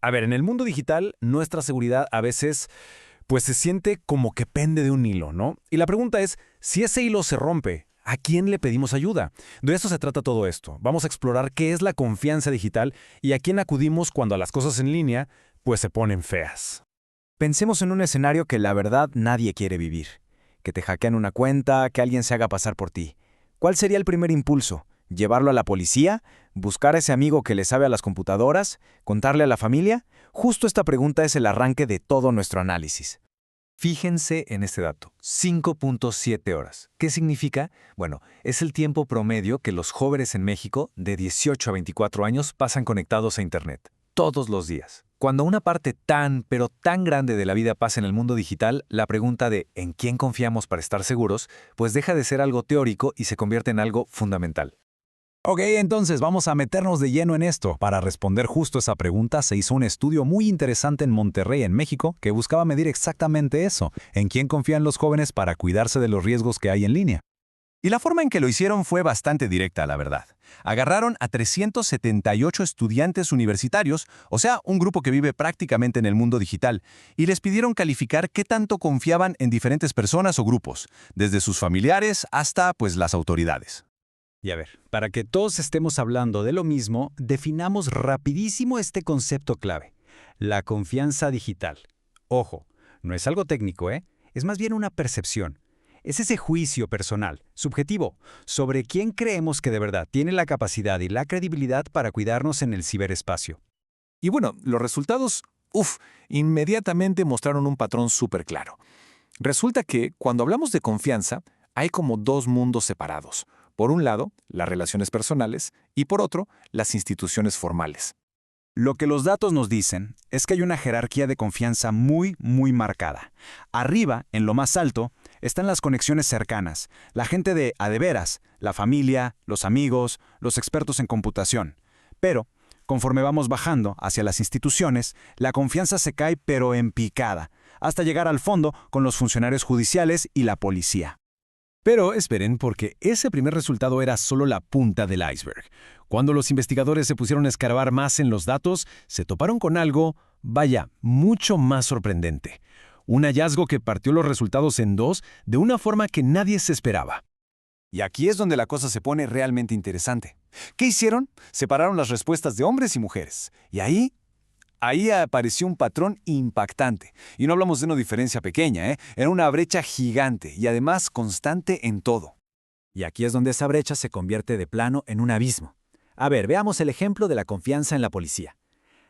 A ver, en el mundo digital, nuestra seguridad a veces pues se siente como que pende de un hilo, ¿no? Y la pregunta es, si ese hilo se rompe, ¿a quién le pedimos ayuda? De eso se trata todo esto. Vamos a explorar qué es la confianza digital y a quién acudimos cuando las cosas en línea pues se ponen feas. Pensemos en un escenario que la verdad nadie quiere vivir. Que te hackean una cuenta, que alguien se haga pasar por ti. ¿Cuál sería el primer impulso? ¿Llevarlo a la policía? ¿Buscar a ese amigo que le sabe a las computadoras? ¿Contarle a la familia? Justo esta pregunta es el arranque de todo nuestro análisis. Fíjense en este dato, 5.7 horas. ¿Qué significa? Bueno, es el tiempo promedio que los jóvenes en México de 18 a 24 años pasan conectados a Internet, todos los días. Cuando una parte pero tan grande de la vida pasa en el mundo digital, la pregunta de ¿en quién confiamos para estar seguros? Pues deja de ser algo teórico y se convierte en algo fundamental. Ok, entonces vamos a meternos de lleno en esto. Para responder justo esa pregunta se hizo un estudio muy interesante en Monterrey, en México, que buscaba medir exactamente eso, en quién confían los jóvenes para cuidarse de los riesgos que hay en línea. Y la forma en que lo hicieron fue bastante directa, la verdad. Agarraron a 378 estudiantes universitarios, o sea, un grupo que vive prácticamente en el mundo digital, y les pidieron calificar qué tanto confiaban en diferentes personas o grupos, desde sus familiares hasta, pues, las autoridades. Y a ver, para que todos estemos hablando de lo mismo, definamos rapidísimo este concepto clave, la confianza digital. Ojo, no es algo técnico, ¿eh? Es más bien una percepción. Es ese juicio personal, subjetivo, sobre quién creemos que de verdad tiene la capacidad y la credibilidad para cuidarnos en el ciberespacio. Y bueno, los resultados, inmediatamente mostraron un patrón súper claro. Resulta que, cuando hablamos de confianza, hay como dos mundos separados. Por un lado, las relaciones personales y por otro, las instituciones formales. Lo que los datos nos dicen es que hay una jerarquía de confianza muy marcada. Arriba, en lo más alto, están las conexiones cercanas, la gente de a de veras, la familia, los amigos, los expertos en computación. Pero, conforme vamos bajando hacia las instituciones, la confianza se cae pero en picada, hasta llegar al fondo con los funcionarios judiciales y la policía. Pero esperen, porque ese primer resultado era solo la punta del iceberg. Cuando los investigadores se pusieron a escarbar más en los datos, se toparon con algo, vaya, mucho más sorprendente. Un hallazgo que partió los resultados en dos de una forma que nadie se esperaba. Y aquí es donde la cosa se pone realmente interesante. ¿Qué hicieron? Separaron las respuestas de hombres y mujeres. Y ahí apareció un patrón impactante. Y no hablamos de una diferencia pequeña, Era una brecha gigante y además constante en todo. Y aquí es donde esa brecha se convierte de plano en un abismo. A ver, veamos el ejemplo de la confianza en la policía.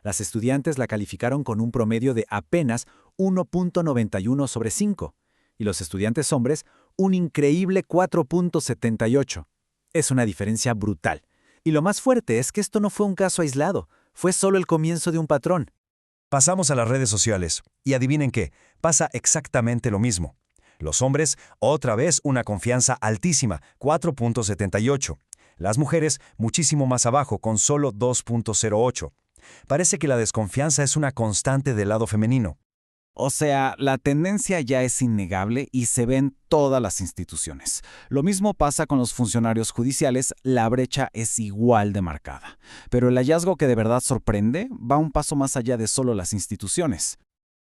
Las estudiantes la calificaron con un promedio de apenas 1.91 sobre 5, y los estudiantes hombres un increíble 4.78. Es una diferencia brutal. Y lo más fuerte es que esto no fue un caso aislado, fue solo el comienzo de un patrón. Pasamos a las redes sociales y adivinen qué, pasa exactamente lo mismo. Los hombres, otra vez una confianza altísima, 4.78. Las mujeres, muchísimo más abajo, con solo 2.08. Parece que la desconfianza es una constante del lado femenino. O sea, la tendencia ya es innegable y se ve en todas las instituciones. Lo mismo pasa con los funcionarios judiciales, la brecha es igual de marcada. Pero el hallazgo que de verdad sorprende va un paso más allá de solo las instituciones.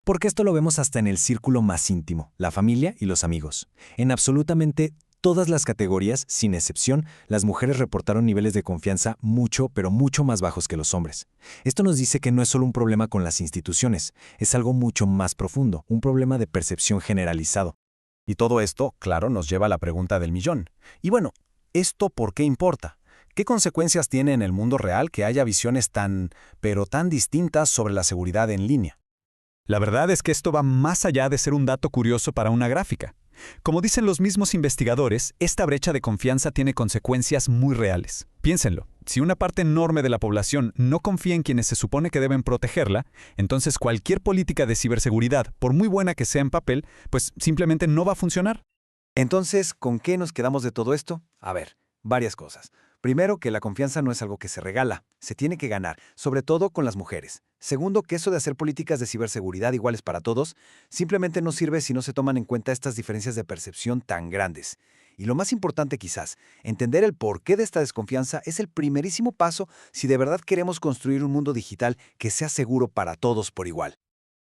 Porque esto lo vemos hasta en el círculo más íntimo, la familia y los amigos. En absolutamente todas las categorías, sin excepción, las mujeres reportaron niveles de confianza pero mucho más bajos que los hombres. Esto nos dice que no es solo un problema con las instituciones, es algo mucho más profundo, un problema de percepción generalizado. Y todo esto, claro, nos lleva a la pregunta del millón. Y bueno, ¿esto por qué importa? ¿Qué consecuencias tiene en el mundo real que haya visiones tan distintas sobre la seguridad en línea? La verdad es que esto va más allá de ser un dato curioso para una gráfica. Como dicen los mismos investigadores, esta brecha de confianza tiene consecuencias muy reales. Piénsenlo, si una parte enorme de la población no confía en quienes se supone que deben protegerla, entonces cualquier política de ciberseguridad, por muy buena que sea en papel, pues simplemente no va a funcionar. Entonces, ¿con qué nos quedamos de todo esto? A ver, varias cosas. Primero, que la confianza no es algo que se regala, se tiene que ganar, sobre todo con las mujeres. Segundo, que eso de hacer políticas de ciberseguridad iguales para todos simplemente no sirve si no se toman en cuenta estas diferencias de percepción tan grandes. Y lo más importante quizás, entender el porqué de esta desconfianza es el primerísimo paso si de verdad queremos construir un mundo digital que sea seguro para todos por igual.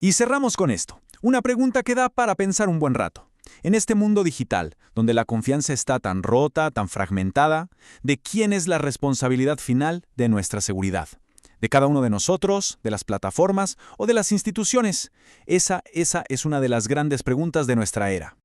Y cerramos con esto, una pregunta que da para pensar un buen rato. En este mundo digital, donde la confianza está tan rota, tan fragmentada, ¿de quién es la responsabilidad final de nuestra seguridad? ¿De cada uno de nosotros, de las plataformas o de las instituciones? Esa es una de las grandes preguntas de nuestra era.